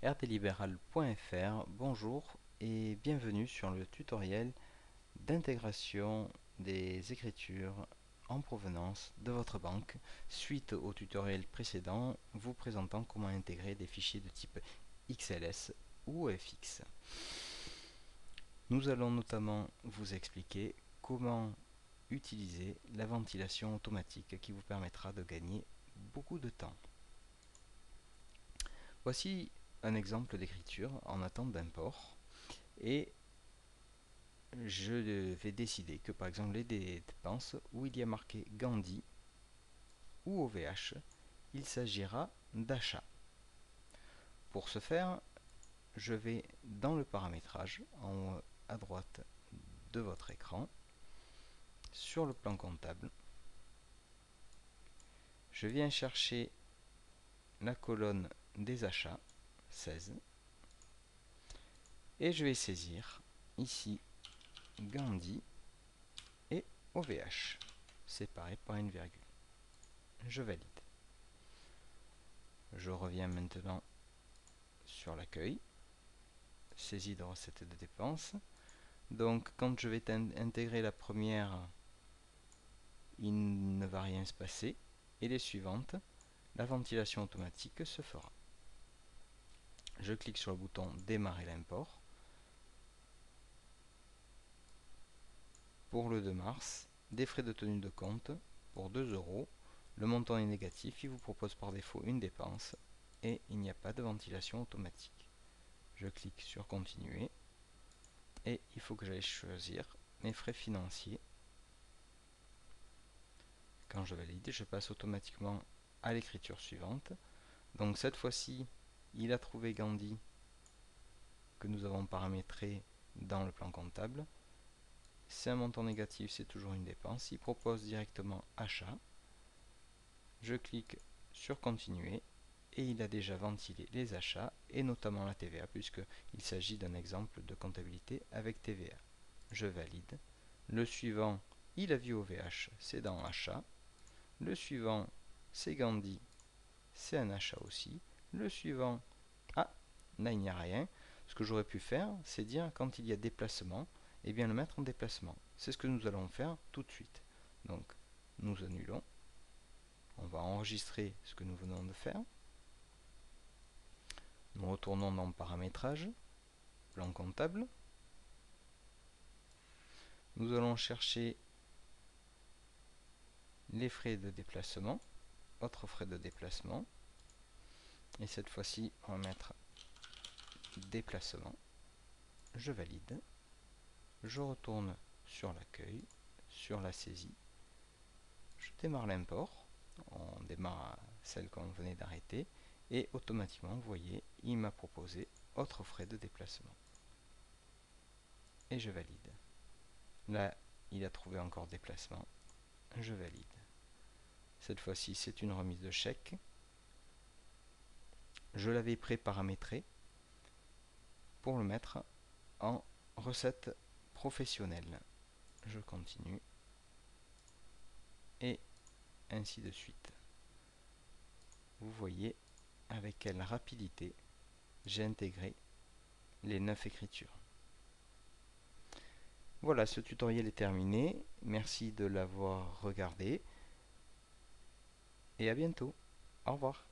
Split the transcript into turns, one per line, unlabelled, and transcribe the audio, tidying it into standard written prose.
rdlibéral.fr. Bonjour et bienvenue sur le tutoriel d'intégration des écritures en provenance de votre banque suite au tutoriel précédent vous présentant comment intégrer des fichiers de type XLS ou FX. Nous allons notamment vous expliquer comment utiliser la ventilation automatique qui vous permettra de gagner beaucoup de temps. Voici un exemple d'écriture en attente d'import et je vais décider que par exemple les dépenses où il y a marqué Gandhi ou OVH, il s'agira d'achat. Pour ce faire, je vais dans le paramétrage en haut à droite de votre écran, sur le plan comptable, je viens chercher la colonne des achats 16 et je vais saisir ici Gandhi et OVH séparés par une virgule. Je valide. Je reviens maintenant sur l'accueil, saisie de recettes et de dépenses. Donc quand je vais intégrer la première, il ne va rien se passer et les suivantes, la ventilation automatique se fera. Je clique sur le bouton démarrer l'import. Pour le 2 mars, des frais de tenue de compte pour 2 €. Le montant est négatif, il vous propose par défaut une dépense et il n'y a pas de ventilation automatique. Je clique sur continuer et il faut que j'aille choisir mes frais financiers. Quand je valide, je passe automatiquement à l'écriture suivante. Donc cette fois-ci, il a trouvé Gandhi que nous avons paramétré dans le plan comptable. C'est un montant négatif, c'est toujours une dépense. Il propose directement achat. Je clique sur continuer et il a déjà ventilé les achats et notamment la TVA puisqu'il s'agit d'un exemple de comptabilité avec TVA. Je valide. Le suivant, il a vu OVH, c'est dans achat. Le suivant, c'est Gandhi, c'est un achat aussi. Le suivant, ah, là il n'y a rien. Ce que j'aurais pu faire, c'est dire quand il y a déplacement, et bien le mettre en déplacement. C'est ce que nous allons faire tout de suite. Donc, nous annulons. On va enregistrer ce que nous venons de faire. Nous retournons dans paramétrage, plan comptable. Nous allons chercher les frais de déplacement, autres frais de déplacement. Et cette fois-ci, on va mettre déplacement. Je valide. Je retourne sur l'accueil, sur la saisie. Je démarre l'import. On démarre celle qu'on venait d'arrêter. Et automatiquement, vous voyez, il m'a proposé autres frais de déplacement. Et je valide. Là, il a trouvé encore déplacement. Je valide. Cette fois-ci, c'est une remise de chèque. Je l'avais pré-paramétré pour le mettre en recette professionnelle. Je continue. Et ainsi de suite. Vous voyez avec quelle rapidité j'ai intégré les 9 écritures. Voilà, ce tutoriel est terminé. Merci de l'avoir regardé et à bientôt. Au revoir.